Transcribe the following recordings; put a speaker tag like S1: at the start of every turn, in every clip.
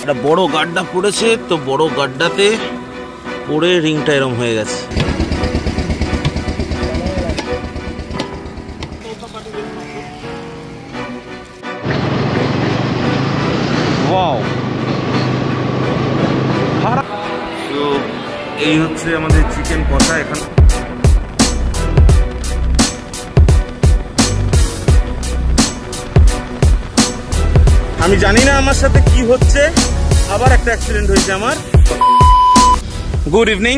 S1: একটা বড় গাড্ডা পড়েছে, তো বড় গাড্ডাতে পড়ে রিংটা এরম হয়ে গেছে। ওয়াও, তো এই হচ্ছে আমাদের চিকেন কষা। এখানে আমি জানি না আমার সাথে কি হচ্ছে, আবার একটা অ্যাক্সিডেন্ট হয়েছে আমার। গুড ইভিনিং,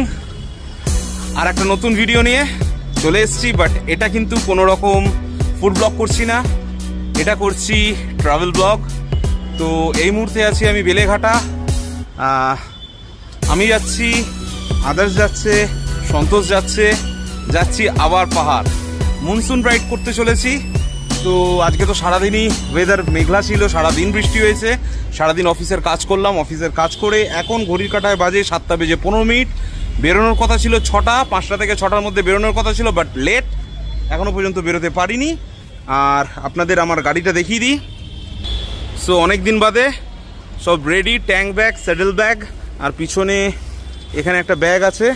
S1: আর একটা নতুন ভিডিও নিয়ে চলে এসেছি। বাট এটা কিন্তু কোনো রকম ফুড ব্লগ করছি না, এটা করছি ট্রাভেল ব্লগ। তো এই মুহূর্তে আছি আমি বেলেঘাটা। আমি যাচ্ছি, আদার্স যাচ্ছে, সন্তোষ যাচ্ছি আবার পাহাড়। মনসুন রাইড করতে চলেছি। তো আজকে তো সারাদিনই ওয়েদার মেঘলা ছিল, সারাদিন বৃষ্টি হয়েছে, সারাদিন অফিসের কাজ করলাম। অফিসের কাজ করে এখন ঘড়ির কাঁটায় বাজে 7:15। বেরোনোর কথা ছিল 6টা, 5টা থেকে 6টার মধ্যে বেরোনোর কথা ছিল, বাট লেট, এখনও পর্যন্ত বেরোতে পারিনি। আর আপনাদের আমার গাড়িটা দেখিয়ে দিই। সো অনেক দিন বাদে সব ready, tank bag, saddle bag, আর পিছনে এখানে একটা ব্যাগ আছে,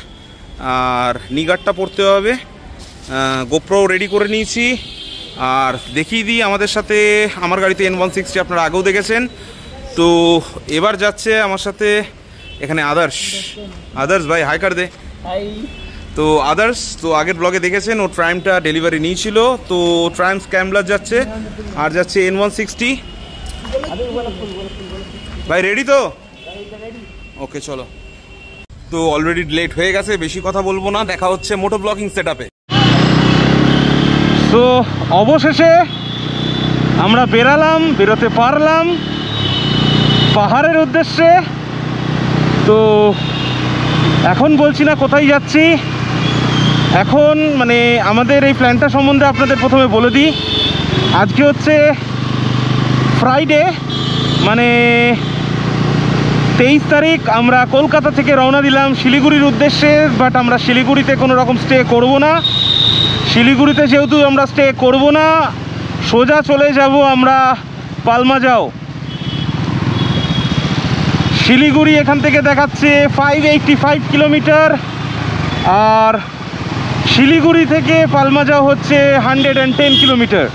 S1: আর নিগারটা পড়তে হবে। গোপ্রো রেডি করে নিয়েছি। আর দেখিয়ে দিই আমাদের সাথে, আমার গাড়িতে N160 আপনারা আগেও দেখেছেন। তো এবার যাচ্ছে আমার সাথে এখানে আদার্স ভাই, হাই কার দে। তো আদার্স তো আগের ব্লগে দেখেছেন, ও ট্রাইমটা ডেলিভারি নিয়েছিল। তো ট্রাইম স্ক্যাম্বলার যাচ্ছে, আর যাচ্ছে N160। ভাই রেডি তো? ওকে চলো। তো অলরেডি লেট হয়ে গেছে, বেশি কথা বলবো না, দেখা হচ্ছে মোটো ব্লগিং সেটআপে। তো অবশেষে আমরা বেরোতে পারলাম পাহাড়ের উদ্দেশ্যে। তো এখন বলছি না কোথায় যাচ্ছি, এখন মানে আমাদের এই প্ল্যানটা সম্বন্ধে আপনাদের প্রথমে বলে দিই। আজকে হচ্ছে ফ্রাইডে, মানে 23 তারিখ। আমরা কলকাতা থেকে রওনা দিলাম শিলিগুড়ির উদ্দেশ্যে। বাট আমরা শিলিগুড়িতে কোনো রকম স্টে করব না। শিলিগুড়িতে যেহেতু আমরা স্টে করব না, সোজা চলে যাব আমরা পালমাজাও। শিলিগুড়ি এখান থেকে দেখাচ্ছে 585 কিলোমিটার, আর শিলিগুড়ি থেকে পালমাজাও হচ্ছে 110 কিলোমিটার।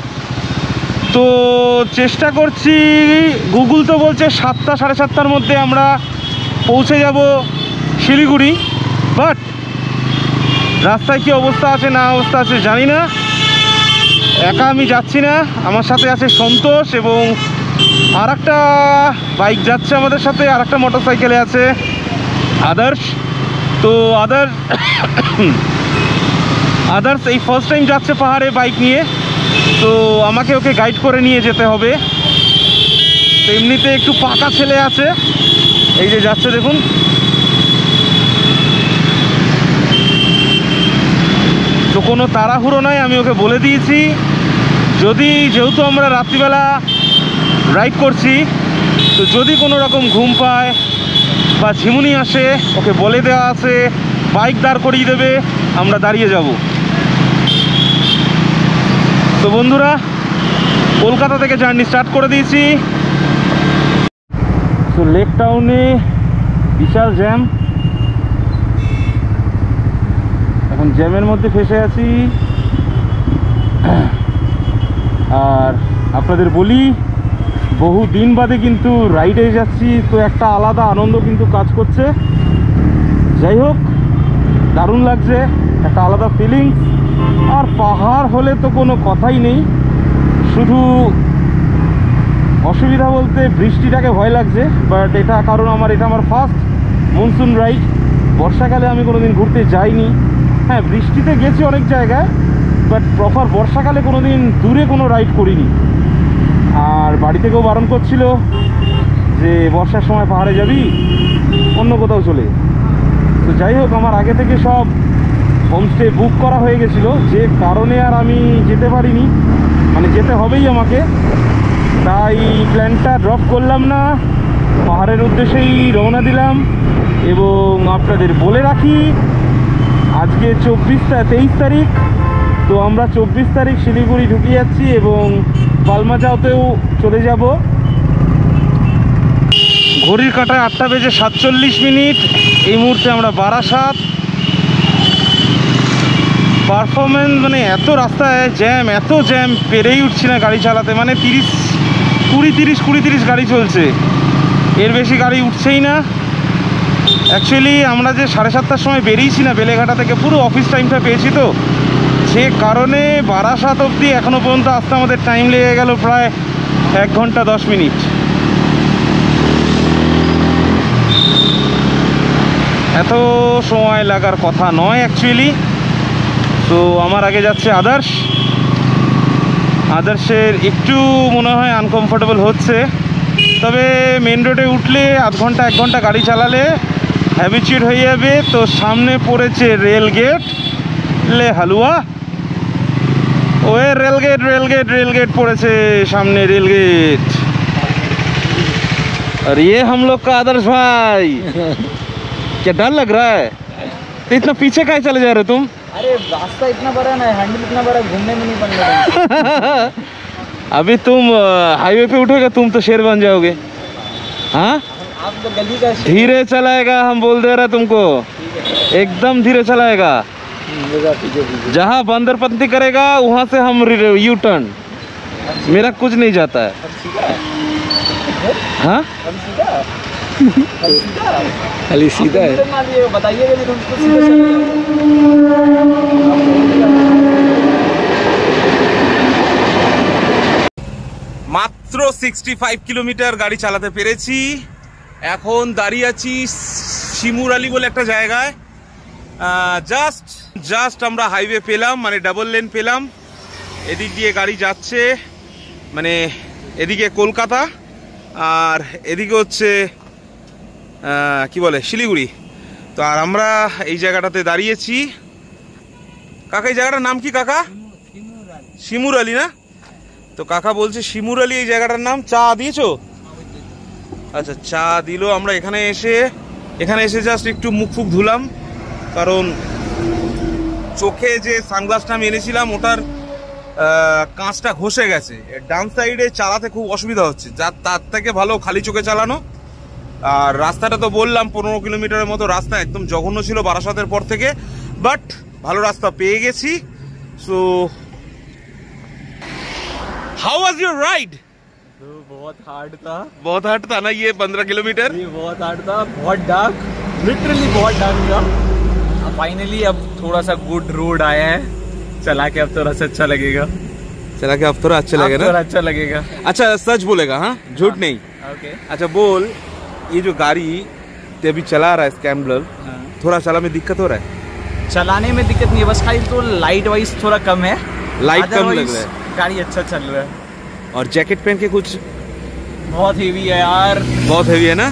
S1: তো চেষ্টা করছি, গুগল তো বলছে 7টা সাড়ে 7টার মধ্যে আমরা পৌঁছে যাব শিলিগুড়ি। বাট রাস্তায় কি অবস্থা আছে না অবস্থা আছে জানি না। একা আমি যাচ্ছি না, আমার সাথে আছে সন্তোষ এবং আর একটা বাইক যাচ্ছে আমাদের সাথে, আর একটা মোটর সাইকেলে আছে আদার্স। তো আদার্স এই ফার্স্ট টাইম যাচ্ছে পাহাড়ে বাইক নিয়ে, তো আমাকে ওকে গাইড করে নিয়ে যেতে হবে। তো এমনিতে একটু পাকা ছেলে আছে, এই যে যাচ্ছে দেখুন। তো কোনো তাড়াহুড়ো নাই, আমি ওকে বলে দিয়েছি যেহেতু আমরা রাত্রিবেলা রাইড করছি, তো যদি কোনো রকম ঘুম পায় বা ঝিমুনি আসে, ওকে বলে দেওয়া আছে, বাইক দাঁড় করিয়ে দেবে, আমরা দাঁড়িয়ে যাব। তো বন্ধুরা, কলকাতা থেকে জার্নি স্টার্ট করে দিয়েছি। তো লেক টাউনে বিশাল জ্যাম, এখন জ্যামের মধ্যে ফেসে আছি। আর আপনাদের বলি, বহু দিন বাদে কিন্তু রাইডে যাচ্ছি, তো একটা আলাদা আনন্দ কিন্তু কাজ করছে। যাই হোক, দারুণ লাগছে, একটা আলাদা ফিলিংস। আর পাহাড় হলে তো কোনো কথাই নেই, শুধু অসুবিধা বলতে বৃষ্টিটাকে ভয় লাগছে। বাট এটা কারণ এটা আমার ফার্স্ট মনসুন রাইড। বর্ষাকালে আমি কোনোদিন ঘুরতে যাইনি। হ্যাঁ, বৃষ্টিতে গেছি অনেক জায়গায়, বাট প্রপার বর্ষাকালে কোনোদিন দূরে কোনো রাইড করিনি। আর বাড়ি থেকেও বারণ করছিল যে বর্ষার সময় পাহাড়ে যাবি, অন্য কোথাও চলে। তো যাই হোক, আমার আগে থেকে সব হোমস্টে বুক করা হয়ে গেছিলো, যে কারণে আর আমি যেতে পারিনি, মানে যেতে হবেই আমাকে। তাই প্ল্যানটা ড্রপ করলাম না, পাহাড়ের উদ্দেশ্যেই রওনা দিলাম। এবং আপনাদের বলে রাখি, আজকে 23 তারিখ। তো আমরা 24 তারিখ শিলিগুড়ি ঢুকে যাচ্ছি এবং পালমাজাওতেও চলে যাব। ঘড়ির কাঁটায় 8টা বেজে 47 মিনিট। এই মুহূর্তে আমরা বারাসাত। পারফরমেন্স মানে এত রাস্তায় জ্যাম, এত জ্যাম, পেরেই উঠছি না গাড়ি চালাতে। মানে 20-30 গাড়ি চলছে, এর বেশি গাড়ি উঠছেই না। অ্যাকচুয়ালি আমরা যে 7:30টার সময় বেরিয়েছি না বেলেঘাটা থেকে, পুরো অফিস টাইমটা পেয়েছি, তো যে কারণে বারাসাত অবধি এখনও পর্যন্ত আসতে আমাদের টাইম লেগে গেল প্রায় 1 ঘন্টা 10 মিনিট। এত সময় লাগার কথা নয় অ্যাকচুয়ালি। তো আমার আগে যাচ্ছে আদার্সের একটু মনে হয় আনকমফোর্টেবল হচ্ছে, তবে মেন রোডে উঠলে আধ ঘন্টা 1 ঘন্টা গাড়ি চালালে হ্যাবিচুয়েট হয়ে যাবে। তো সামনে পড়েছে রেল গেট, ले हलवा ओए रेल गेट पड़े सामने रेल गेट। और ये हम लोग का आदर्श भाई क्या डर लग रहा है? तो इतना पीछे काहे चले जा रहे तुम?
S2: अरे रास्ता इतना बड़ा ना, हैंडल इतना बड़ा, घूमने में नहीं बन रहा।
S1: अभी तुम हाईवे पे उठोगे तुम तो शेर बन जाओगे। हाँ
S2: आप तो गली का
S1: धीरे चलाएगा, हम बोल दे रहे तुमको, एकदम धीरे चलाएगा। जहाँ बंदरपंती करेगा वहाँ से हम यू टर्न, मेरा कुछ नहीं जाता है। हाँ खाली सीधा है।
S2: बताइएगा नहीं तुमको
S1: মাত্র 65 কিলোমিটার গাড়ি চালাতে পেরেছি। এখন দাঁড়িয়ে আছি শিমুর আলী বলে একটা জায়গায়। জাস্ট আমরা হাইওয়ে পেলাম, মানে ডাবল লেন পেলাম। এদিক দিয়ে গাড়ি যাচ্ছে, মানে এদিকে কলকাতা আর এদিকে হচ্ছে কি বলে শিলিগুড়ি। তো আর আমরা এই জায়গাটাতে দাঁড়িয়েছি। কাকা এই জায়গাটার নাম কি কাকা? শিমুর আলী না? তো কাকা বলছে শিমুর আলী এই জায়গাটার নাম। চা দিয়েছো? আচ্ছা চা দিল। আমরা এখানে এসে জাস্ট একটু মুখ ফুক ধুলাম, কারণ চোখে যে সানগ্লাসটা আমি এনেছিলাম ওটার কাঁচটা ঘষে গেছে। ডান সাইডে চালাতে খুব অসুবিধা হচ্ছে, তার থেকে ভালো খালি চোখে চালানো। আর রাস্তাটা তো বললাম 15 কিলোমিটারের মতো রাস্তা, একদম জঘন্য ছিল বারাসাতের পর থেকে, বাট ভালো রাস্তা পেয়ে গেছি। So how was your ride?
S2: बहुत हार्ड था
S1: ना ये 15 किलोमीटर।
S2: ये बहुत हार्ड था, बहुत डार्क, लिटरली बहुत डार्क था। फाइनली अब थोड़ा सा गुड रोड आया है, चला के अब थोड़ा सा अच्छा लगेगा।
S1: चला के अब थोड़ा अच्छा लगेगा ना?
S2: थोड़ा अच्छा लगेगा।
S1: अच्छा सच बोलेगा? हाँ झूठ नहीं।
S2: ओके
S1: अच्छा बोल, ये जो गाड़ी ते अभी चला रहा है स्क्रैम्बलर, थोड़ा चला में दिक्कत हो रहा है?
S2: चलाने में दिक्कत नहीं है, बस खाली तो लाइट वाइज थोड़ा कम है,
S1: लाइट कम लग रहा है।
S2: गाड़ी अच्छा चल रहा है।
S1: और जैकेट पहन के कुछ
S2: बहुत हेवी है यार,
S1: बहुत हेवी है ना?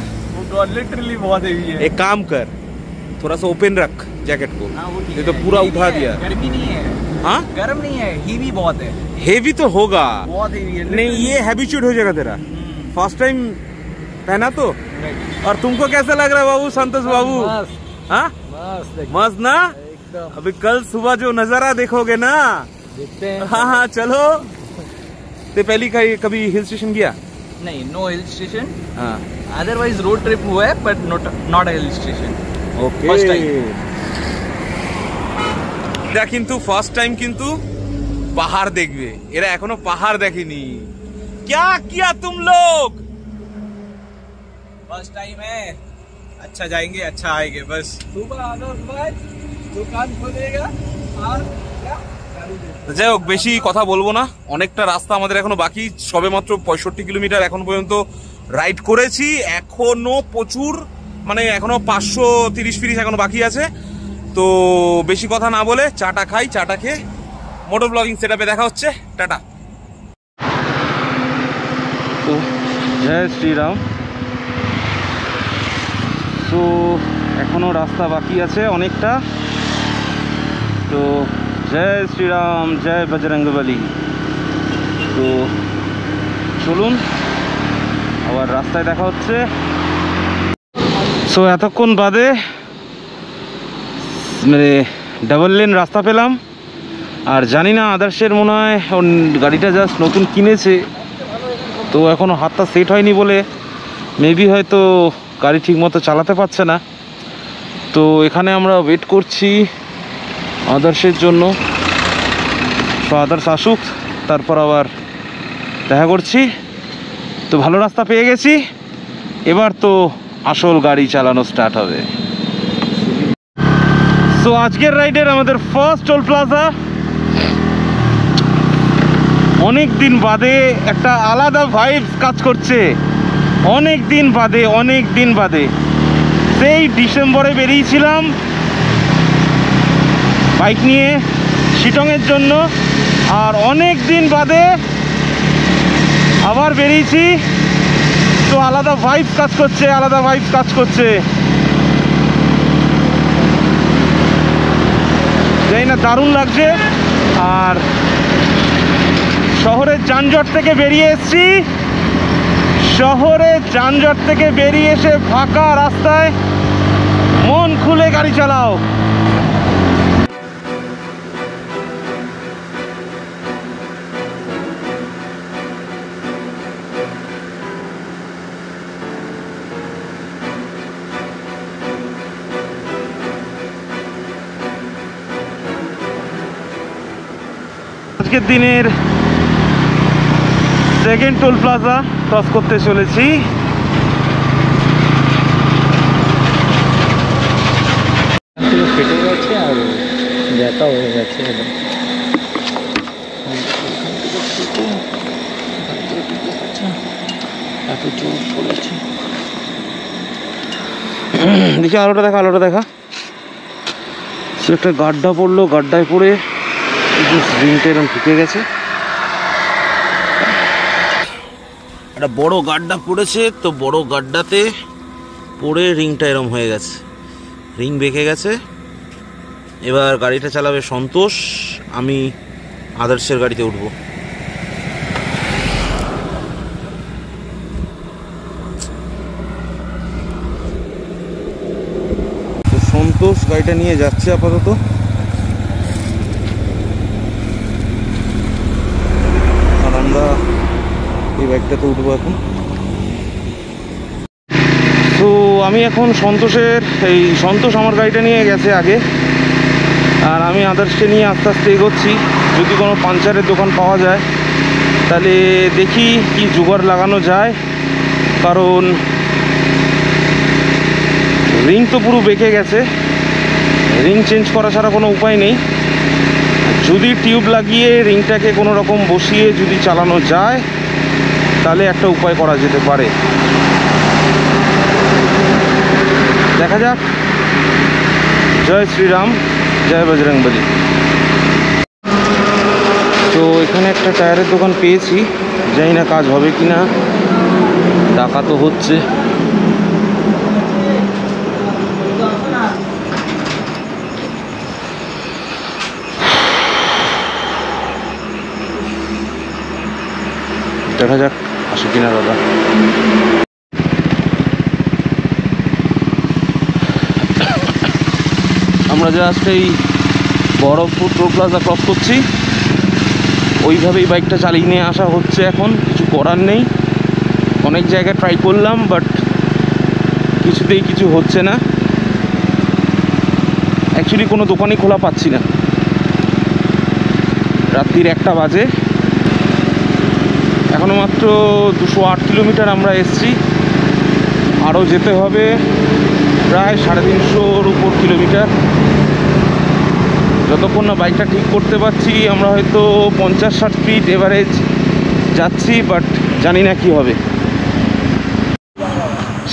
S2: लिटरली बहुत हेवी है।
S1: एक काम कर, थोड़ा सा ओपन रख जैकेट को।
S2: हाँ, वो ठीक
S1: ये
S2: है।
S1: तो पूरा उठा दिया।
S2: गर्मी नहीं है।
S1: हाँ
S2: गर्म नहीं है, हेवी बहुत है।
S1: हेवी तो होगा,
S2: बहुत हेवी है।
S1: नहीं ये हैबिचुएट हो जाएगा तेरा। फर्स्ट टाइम पहना तो। और तुमको कैसा लग रहा है बाबू, संतोष बाबू? हाँ मस्त ना? अभी कल सुबह जो नजारा देखोगे ना,
S2: देखते हैं।
S1: हाँ चलो। तो पहली कभी हिल स्टेशन गया?
S2: नहीं, नो हिल स्टेशन।
S1: हाँ
S2: अदरवाइज रोड ट्रिप हुआ है, but not hill station.
S1: Okay.
S2: First time।
S1: এটা কিন্তু ফার্স্ট টাইম কিন্তু পাহাড় দেখবে, এরা এখনো পাহাড় দেখেনি। क्या किया तुम लोग?
S2: फर्स्ट टाइम है, अच्छा जाएंगे अच्छा आएंगे बस। सुबह आना बाद दुकान खोलेगा और क्या?
S1: যাই হোক বেশি কথা বলবো না, অনেকটা রাস্তা আমাদের এখনো বাকি। সবে মাত্র 65 কিলোমিটার এখন পর্যন্ত রাইড করেছি, এখনো প্রচুর, মানে এখনো 530 এখনো বাকি আছে। তো বেশি কথা না বলে চাটা খাই, চাটা খেয়ে মোটর ব্লগিং সেটআপে দেখা হচ্ছে। টাটা। তো জয় শ্রীরাম। তো এখনো রাস্তা বাকি আছে অনেকটা। তো জয় শ্রীরাম, জয় বজরংবলী। তো চলুন আবার রাস্তায় দেখা হচ্ছে। সো এতক্ষণ বাদে মানে ডাবল লেন রাস্তা পেলাম। আর জানি না আদার্সের মনে হয় গাড়িটা জাস্ট নতুন কিনেছে, তো এখনও হাতটা সেট হয়নি বলে মেবি হয়তো গাড়ি ঠিকমতো চালাতে পারছে না। তো এখানে আমরা ওয়েট করছি আদার্সের জন্য। সো আদার্স আসুক, তারপর আবার দেখা করছি। তো ভালো রাস্তা পেয়ে গেছি, এবার তো আসল গাড়ি চালানো স্টার্ট হবে। সো আজকের রাইডের আমাদের ফার্স্ট টোল প্লাজা। অনেক দিন বাদে একটা আলাদা ভাইবস কাজ করছে, অনেক দিন বাদে। সেই ডিসেম্বরে বেরিয়েছিলাম বাইক নিয়ে শিটংয়ের জন্য, আর অনেক দিন বাদে আবার বেরিয়েছি। তো আলাদা ভাইবস কাজ করছে। জানি না, দারুণ লাগছে। আর শহরের যানজট থেকে বেরিয়ে এসেছি, এসে ফাঁকা রাস্তায় মন খুলে গাড়ি চালাও। আজকের দিনের সেকেন্ড টোল প্লাজা ক্রস করতে চলেছি।
S2: ফেটে গেছে আর ব্যথা হয়ে গেছে।
S1: দেখি আলোটা দেখা। সে একটা গাড্ডা পড়লো, গাড্ডায় পড়ে রিংটা এরকম ঢুকে গেছে। একটা বড় গাড্ডা পড়েছে, তো বড় গাড্ডাতে পড়ে রিংটা এরকম হয়ে গেছে, রিং বেঁকে গেছে। এবার গাড়িটা চালাবে সন্তোষ, আমি আদার্সের গাড়িতে উঠবো। তো সন্তোষ গাড়িটা নিয়ে যাচ্ছে আপাতত। আর আমরা এই বাইকটাতে উঠবো এখন। তো আমি এখন সন্তোষ আমার গাড়িটা নিয়ে গেছে আগে, আর আমি আদার্সকে নিয়ে আস্তে আস্তে এগোচ্ছি। যদি কোনো পাঞ্চারের দোকান পাওয়া যায় তাহলে দেখি কি জোগাড় লাগানো যায়, কারণ রিং তো পুরো বেঁকে গেছে, রিং চেঞ্জ করা ছাড়া কোনো উপায় নেই। যদি টিউব লাগিয়ে রিংটাকে কোনো রকম বসিয়ে যদি চালানো যায় তাহলে একটা উপায় করা যেতে পারে, দেখা যাক। জয় শ্রীরাম, জয় বজরংবলী। তো এখানে একটা টায়ারের দোকান পেয়েছি, জানি না কাজ হবে কি না, ডাকা তো হচ্ছে। দেখা যাক আসে কিনা দাদা। আমরা জাস্ট এই বহরমপুর টোল প্লাজা ক্রস করছি, ওইভাবেই বাইকটা চালিয়ে নিয়ে আসা হচ্ছে। এখন কিছু করার নেই, অনেক জায়গায় ট্রাই করলাম বাট কিছুতেই কিছু হচ্ছে না। অ্যাকচুয়ালি কোনো দোকানই খোলা পাচ্ছি না। রাত্রির 1টা বাজে, এখনও মাত্র 208 কিলোমিটার আমরা এসছি, আরও যেতে হবে প্রায় 350-র উপর কিলোমিটার। যতক্ষণ না বাইকটা ঠিক করতে পারছি আমরা হয়তো 50-60 স্পিড এভারেজ যাচ্ছি, বাট জানি না কি হবে।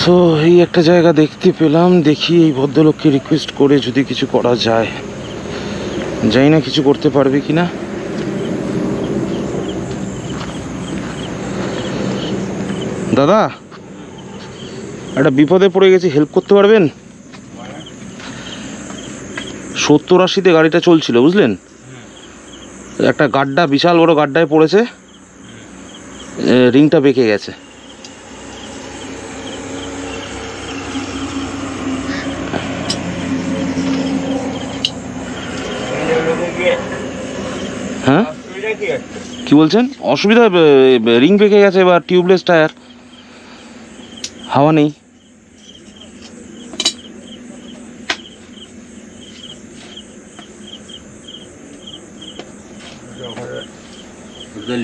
S1: সো এই একটা জায়গা দেখতে পেলাম, দেখি এই ভদ্রলোককে রিকোয়েস্ট করে যদি কিছু করা যায়। জানি না কিছু করতে পারবে কি না। দাদা, একটা বিপদে পড়ে গেছি, হেল্প করতে পারবেন? 70-80-তে গাড়িটা চলছিল, বুঝলেন, একটা গাড্ডা, বিশাল বড় গাড্ডায় পড়েছে, রিংটা বেঁকে গেছে। হ্যাঁ কি বলছেন? অসুবিধা, রিং বেঁকে গেছে, এবার টিউবলেস টায়ার, হাওয়া নেই।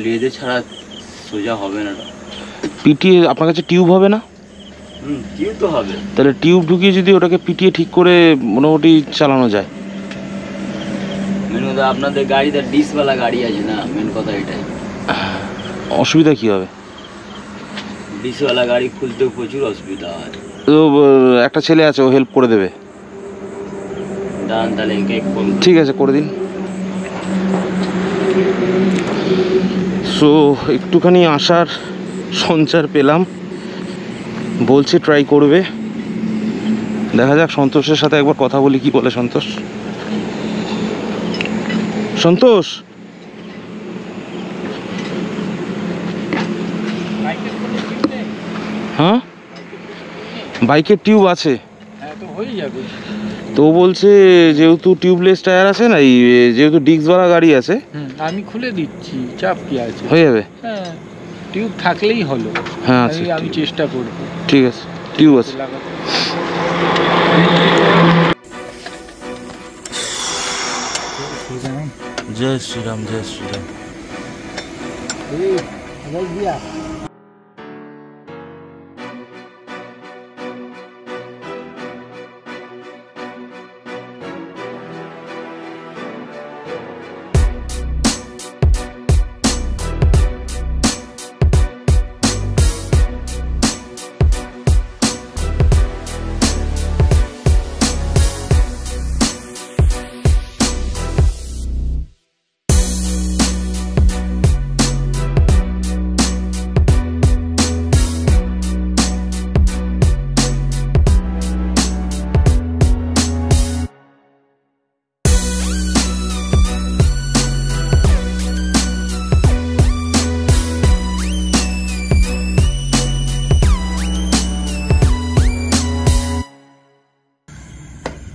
S3: লেদে ছাড়া সোজা হবে না।
S1: পিটিয়ে আপনার কাছে টিউব হবে না?
S3: টিউব তো হবে।
S1: তাহলে টিউব ঢুকিয়ে যদি ওটাকে পিটিয়ে ঠিক করে মোটামুটি চালানো যায়।
S3: মেন কথা আপনাদের গাড়িতে ডিসওয়ালা গাড়ি আছে না, মেন কথা এটাই।
S1: অসুবিধা কী হবে?
S3: ডিসওয়ালা গাড়ি খুলতেও প্রচুর অসুবিধা হয়।
S1: তো একটা ছেলে আছে, ও হেল্প করে দেবে।
S3: দাঁড়ান তাহলে
S1: ঠিক আছে, করে দিন। সো একটুখানি আসার সঞ্চার পেলাম, বলছে ট্রাই করবে, দেখা যাক। সন্তোষের সাথে একবার কথা বলি, কি বলে সন্তোষ। সন্তোষ, হ্যাঁ বাইকের টিউব আছে
S2: তো হয়ে যাবে।
S1: তো বলছে যেহেতু টিউবলেস টায়ার আছে না, যেহেতু ডিস্কওয়ালা গাড়ি আছে,
S2: আমি খুলে দিচ্ছি, চাপ কি আছে,
S1: হয়ে যাবে।
S2: হ্যাঁ টিউব থাকলেই হলো।
S1: হ্যাঁ
S2: আমি চেষ্টা করব।
S1: ঠিক আছে, টিউব আছে। জয় শ্রীরাম, জয় শ্রীরাম।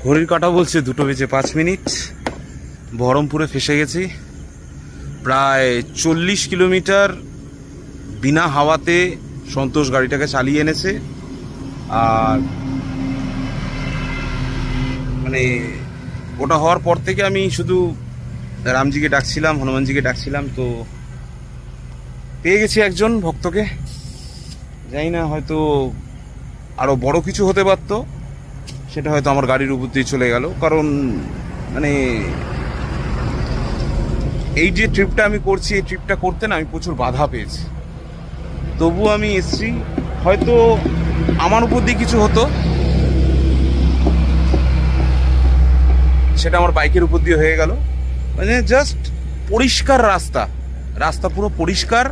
S1: ঘড়ির কাঁটা বলছে 2:05। বহরমপুরে ফেসে গেছি। প্রায় 40 কিলোমিটার বিনা হাওয়াতে সন্তোষ গাড়িটাকে চালিয়ে এনেছে। আর মানে ওটা হওয়ার পর থেকে আমি শুধু রামজিকে ডাকছিলাম, হনুমানজিকে ডাকছিলাম। তো পেয়ে গেছি একজন ভক্তকে। জানি না, হয়তো আরো বড় কিছু হতে পারতো, সেটা হয়তো আমার গাড়ির উপর দিয়ে চলে গেল। কারণ মানে এই যে ট্রিপটা আমি করছি, এই ট্রিপটা করতে না আমি প্রচুর বাধা পেয়েছি। তবু আমি এসছি, হয়তো আমার উপর দিয়ে কিছু হতো, সেটা আমার বাইকের উপর দিয়ে হয়ে গেল। মানে জাস্ট পরিষ্কার রাস্তা, রাস্তা পুরো পরিষ্কার।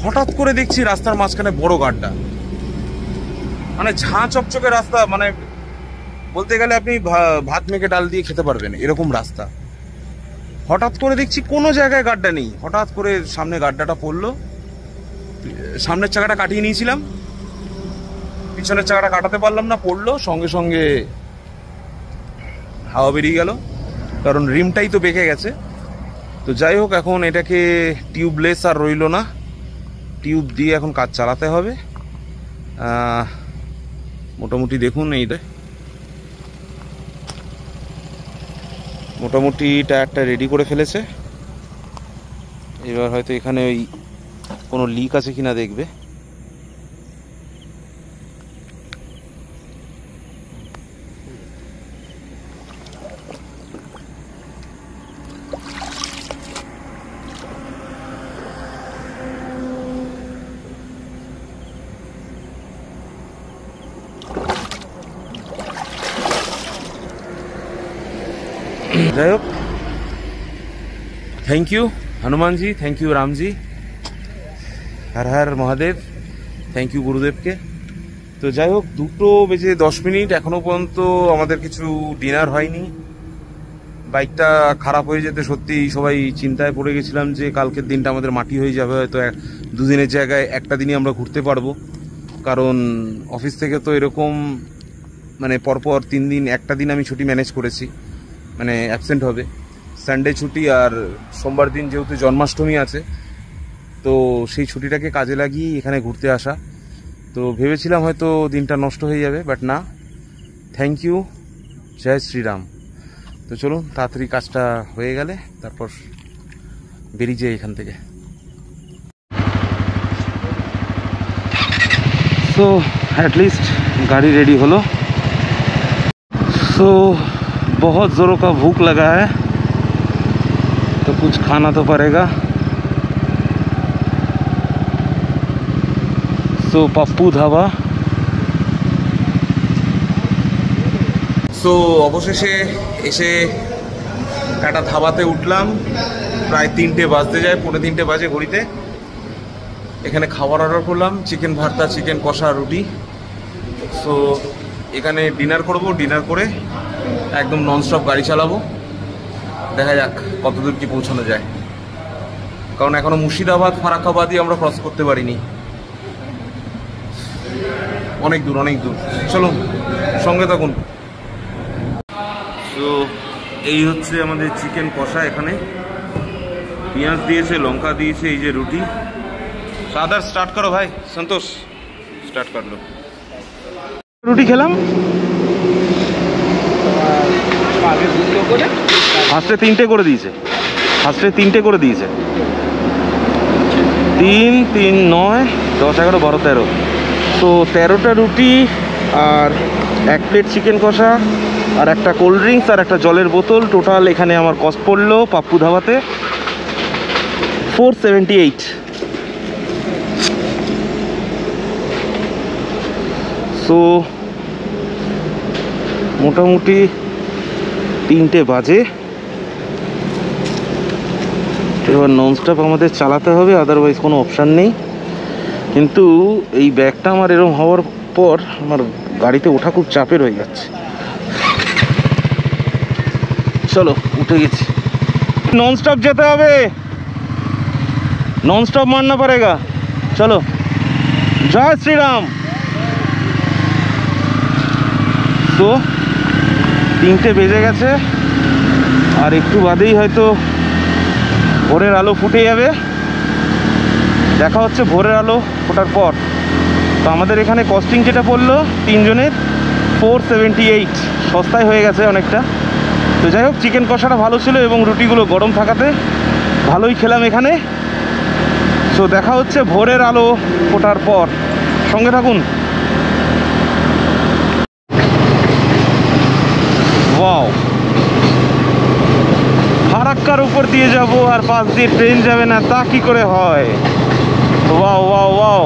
S1: হঠাৎ করে দেখছি রাস্তার মাঝখানে বড় গাড্ডা, মানে ঝাঁ চকচকে রাস্তা, মানে বলতে গেলে আপনি ভাত মেখে ডাল দিয়ে খেতে পারবেন এরকম রাস্তা। হঠাৎ করে দেখছি কোনো জায়গায় গাড্ডা নেই, হঠাৎ করে সামনে গাড্ডাটা পড়লো। সামনের চাকাটা কাটিয়ে নিয়েছিলাম, পিছনের চাকাটা কাটাতে পারলাম না, পড়লো, সঙ্গে সঙ্গে হাওয়া বেরিয়ে গেল, কারণ রিমটাই তো বেঁকে গেছে। তো যাই হোক, এখন এটাকে টিউবলেস আর রইল না, টিউব দিয়ে এখন কাজ চালাতে হবে। মোটামুটি দেখুন, এইটা মোটামুটি টায়ারটা রেডি করে ফেলেছে। এবার হয়তো এখানে ওই কোনো লিক আছে কিনা দেখবে। যাই হোক, thank you Hanumanji, thank you Ramji, Har Har Mahadev, thank you গুরুদেবকে। তো যাই হোক, 2:10 এখনো পর্যন্ত আমাদের কিছু ডিনার হয়নি। বাইকটা খারাপ হয়ে যেতে সত্যি সবাই চিন্তায় পড়ে গেছিলাম যে কালকের দিনটা আমাদের মাটি হয়ে যাবে, হয়তো 2 দিনের জায়গায় একটা দিনই আমরা ঘুরতে পারবো। কারণ অফিস থেকে তো এরকম মানে পরপর 3 দিন, একটা দিন আমি ছুটি ম্যানেজ করেছি, মানে অ্যাবসেন্ট হবে, সানডে ছুটি, আর সোমবার দিন যেহেতু জন্মাষ্টমী আছে, তো সেই ছুটিটাকে কাজে লাগিয়ে এখানে ঘুরতে আসা। তো ভেবেছিলাম হয়তো দিনটা নষ্ট হয়ে যাবে, বাট না, থ্যাংক ইউ, জয় শ্রীরাম। তো চলুন তাড়াতাড়ি কাজটা হয়ে গেলে তারপর বেরিয়ে যাই এখান থেকে। तो एटलीस्ट गाड़ी रेडी होलो। तो बहुत ज़ोरों का भूख लगा है, तो कुछ खाना तो पड़ेगा। तो पप्पू ধাবা। সো অবশেষে এসে একটা ধাবাতে উঠলাম, প্রায় 3টে বাজতে যায়, 2:45 বাজে ঘড়িতে। এখানে খাবার অর্ডার করলাম, চিকেন ভর্তা, চিকেন কষা, রুটি। সো এখানে ডিনার করব, ডিনার করে একদম ননস্টপ গাড়ি চালাবো, দেখা যাক কতদূর কি পৌঁছানো যায়, কারণ এখনো মুর্শিদাবাদ ফারাক্কাবাদই আমরা ক্রস করতে পারিনি, অনেক দূর অনেক দূর। চলুন সঙ্গে থাকুন। তো এই হচ্ছে আমাদের চিকেন কষা, এখানে পেঁয়াজ দিয়েছে, লঙ্কা দিয়েছে, এই যে রুটি। सादर स्टार्ट करो भाई, संतोष स्टार्ट कर लो। রুটি খেলাম, ফার্স্টে 3টে করে দিয়েছে, 3, 3, 9, 10, 11, 12, 13। তো 13টা রুটি আর 1 প্লেট চিকেন কষা আর একটা কোল্ড ড্রিঙ্কস আর একটা জলের বোতল। টোটাল এখানে আমার কস্ট পড়লো পাপ্পু ধাবাতে 478। তো মোটামুটি 3টে বাজে, এবার ননস্টপ আমাদের চালাতে হবে, আদারওয়াইজ কোনো অপশান নেই। কিন্তু এই ব্যাগটা আমার এরকম হওয়ার পর আমার গাড়িতে ওঠা খুব চাপের হয়ে যাচ্ছে। চলো উঠে গেছি, ননস্টপ যেতে হবে, ননস্টপ মাননা পড়েগা। চলো, জয় শ্রীরাম। তো 3টে বেজে গেছে, আর একটু বাদেই হয়তো ভোরের আলো ফুটে যাবে। দেখা হচ্ছে ভোরের আলো ফোটার পর। তো আমাদের এখানে কস্টিং যেটা পড়লো 3 জনের 478, সস্তায় হয়ে গেছে অনেকটা। তো যাই হোক, চিকেন কষাটা ভালো ছিল এবং রুটিগুলো গরম থাকাতে ভালোই খেলাম এখানে। তো দেখা হচ্ছে ভোরের আলো ফোটার পর, সঙ্গে থাকুন। ওয়াও, ফারাক্কার উপর দিয়ে যাব আর পাশ দিয়ে ট্রেন যাবে না, তা কি করে হয়? ওয়াও ওয়াও ওয়াও,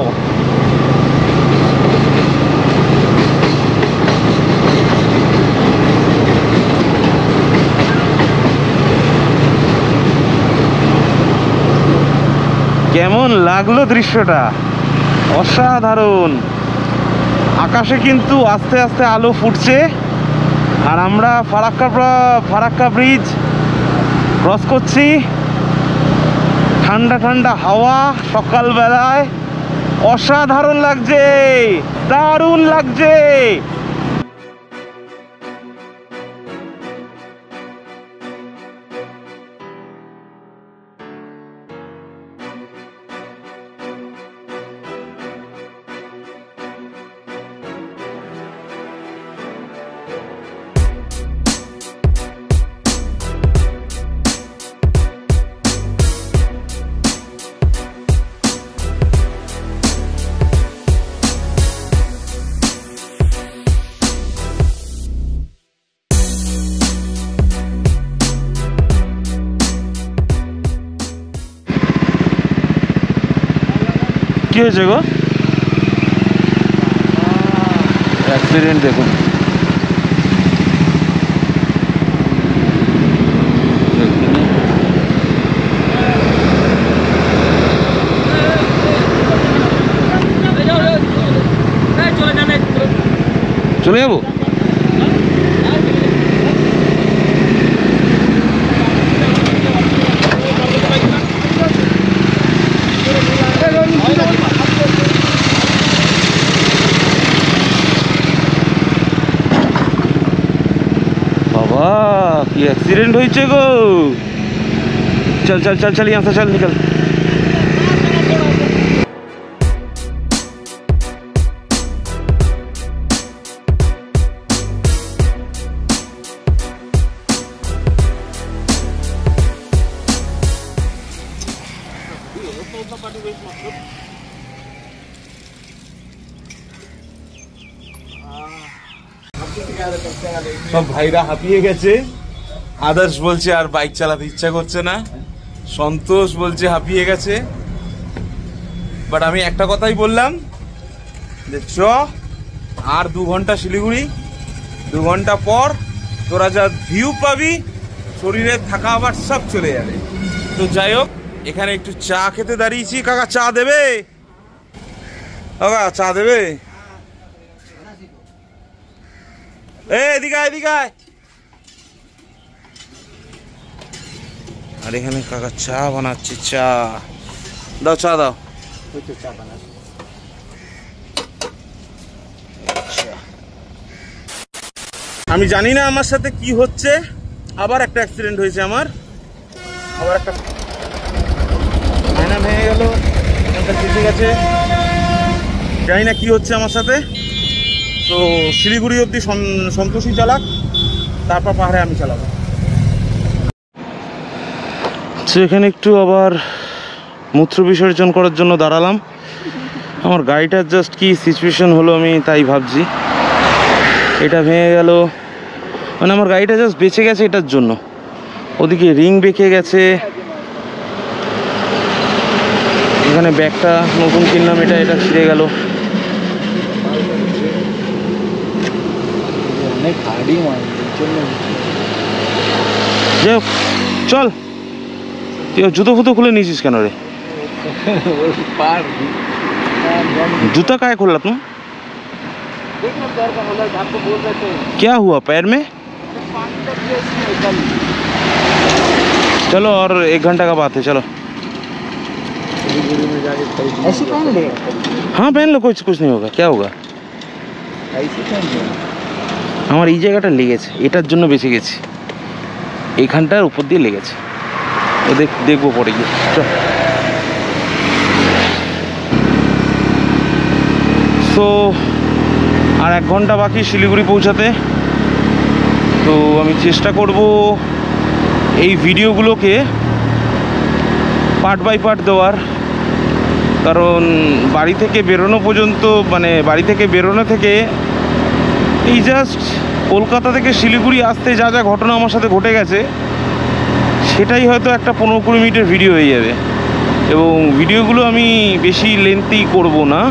S1: কেমন লাগলো দৃশ্যটা? অসাধারণ। আকাশে কিন্তু আস্তে আস্তে আলো ফুটছে, আর আমরা ফারাক্কা ব্রিজ ক্রস করছি। ঠান্ডা ঠান্ডা হাওয়া সকালবেলায়, অসাধারণ লাগছে, দারুণ লাগছে। কি হয়েছে গো? অ্যাক্সিডেন্ট দেখুন। চলে যাবো? बाबा की एक्सीडेंट हो गो। चल चल चल चल यहाँ से चल निकल। সব ভাইরা হাঁপিয়ে গেছে। আদার্স বলছে আর বাইক চালাতে ইচ্ছা করছে না, সন্তোষ বলছে হাঁপিয়ে গেছে। বাট আমি একটা কথাই বললাম যে চ আর 2 ঘন্টা শিলিগুড়ি, 2 ঘন্টা পর তোরা যা ভিউ পাবি শরীরে থাকা আবার সব চলে যাবে। তো যাই হোক, এখানে একটু চা খেতে দাঁড়িয়েছি। কাকা চা দেবে? কাকা চা দেবে? এদিকে এদিকে। আর এখানে কাকা চা বানাচ্ছে। চা দাও, চা দাও। আমি জানি না আমার সাথে কি হচ্ছে, আবার একটা অ্যাক্সিডেন্ট হয়েছে আমার। আবার একটা আয়না ভেঙে গেল, ঠিক আছে, জানি না কি হচ্ছে আমার সাথে। তো শিলিগুড়ি অবধি সন্তোষই চালাক, তারপর পাহাড়ে আমি চালাবো। এখানে একটু আবার মূত্র বিসর্জন করার জন্য দাঁড়ালাম। আমার গাড়িটার জাস্ট কি সিচুয়েশন হলো আমি তাই ভাবছি। এটা ভেঙে গেল, মানে আমার গাড়িটা জাস্ট বেঁচে গেছে এটার জন্য। ওদিকে রিং বেঁকে গেছে, এখানে ব্যাগটা নতুন কিনলাম, এটা ছিঁড়ে গেল। চল, তুই জুতো ফুতো খুলে নিয়েছিস কেন রে? जूता काय खोला तुम? क्या हुआ पैर में? चलो और 1 घंटा का बात है, चलो।
S2: ऐसे पहन ले?
S1: हाँ पहन लो, कुछ नहीं होगा। क्या होगा? আমার এই জায়গাটা লেগেছে, এটার জন্য বেঁচে গেছি। এইখানটার উপর দিয়ে লেগেছে, ও দেখবো পরে গিয়ে। চল। সো আর 1 ঘন্টা বাকি শিলিগুড়ি পৌঁছাতে। তো আমি চেষ্টা করব এই ভিডিওগুলোকে পার্ট বাই পার্ট দেওয়ার, কারণ বাড়ি থেকে বেরোনো পর্যন্ত, মানে বাড়ি থেকে বেরোনো থেকে এই জাস্ট কলকাতা থেকে শিলিগুড়ি আসতে যা যা ঘটনা আমার সাথে ঘটে গেছে, সেটাই হয়তো একটা 15-20 মিনিটের ভিডিও হয়ে যাবে। এবং ভিডিওগুলো আমি বেশি লেন্থি করব না।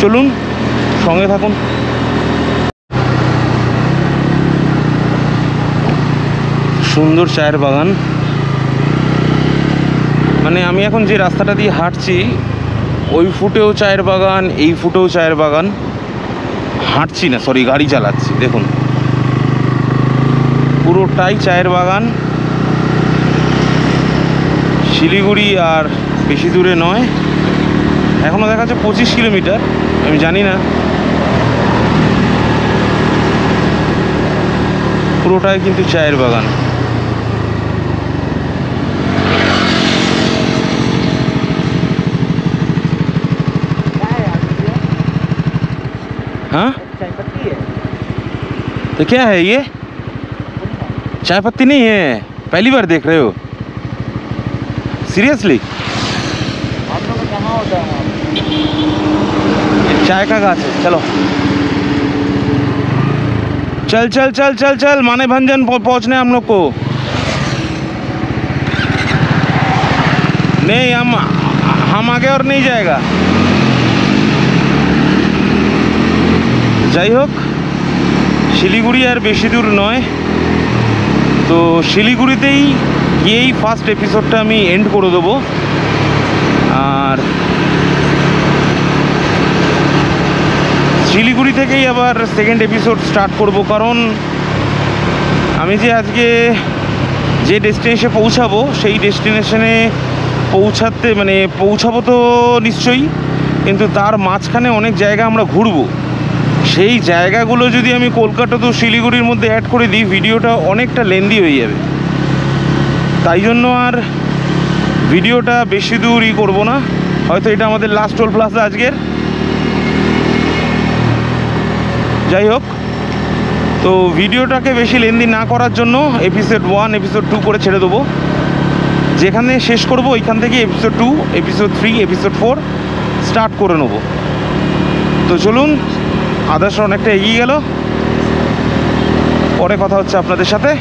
S1: চলুন সঙ্গে থাকুন। সুন্দর চায়ের বাগান, মানে আমি এখন যে রাস্তাটা দিয়ে হাঁটছি ওই ফুটেও চায়ের বাগান, এই ফুটেও চায়ের বাগান। হাঁটছি না, সরি, গাড়ি চালাচ্ছি। দেখুন পুরোটাই চায়ের বাগান। শিলিগুড়ি আর বেশি দূরে নয়, এখনও দেখা যাচ্ছে 25 কিলোমিটার, আমি জানি না। পুরোটাই কিন্তু চায়ের বাগান। हाँ
S2: चाय पत्ती है?
S1: तो क्या है ये? चाय पत्ती नहीं है, पहली बार देख रहे हो? सीरियसली?
S2: आप लोग कहाँ होता है?
S1: चाय का गाछ है। चलो चल चल चल चल चल, माने भंजन पहुंचने हम लोग को। नहीं, हम आगे और नहीं जाएगा। যাই হোক, শিলিগুড়ি আর বেশি দূর নয়। তো শিলিগুড়িতেই গিয়েই ফার্স্ট এপিসোডটা আমি এন্ড করে দেবো। আর শিলিগুড়ি থেকেই আবার সেকেন্ড এপিসোড স্টার্ট করব, কারণ আমি যে আজকে যে ডেস্টিনেশনে পৌঁছাবো সেই ডেস্টিনেশনে পৌঁছাবো তো নিশ্চয়ই, কিন্তু তার মাঝখানে অনেক জায়গা আমরা ঘুরবো। সেই জায়গাগুলো যদি আমি কলকাতা তো শিলিগুড়ির মধ্যে অ্যাড করে দিই, ভিডিওটা অনেকটা লেন্দি হয়ে যাবে। তাই জন্য আর ভিডিওটা বেশি দূরই করব না। হয়তো এটা আমাদের লাস্ট টোল প্লাজা আজকের। যাই হোক, তো ভিডিওটাকে বেশি লেন্দি না করার জন্য এপিসোড 1 এপিসোড 2 করে ছেড়ে দেবো। যেখানে শেষ করব ওইখান থেকে এপিসোড 2, এপিসোড 3, এপিসোড 4 স্টার্ট করে নেব। তো চলুন, আদার্স অনেকটা এগিয়ে গেল, পরে কথা হচ্ছে আপনাদের সাথে।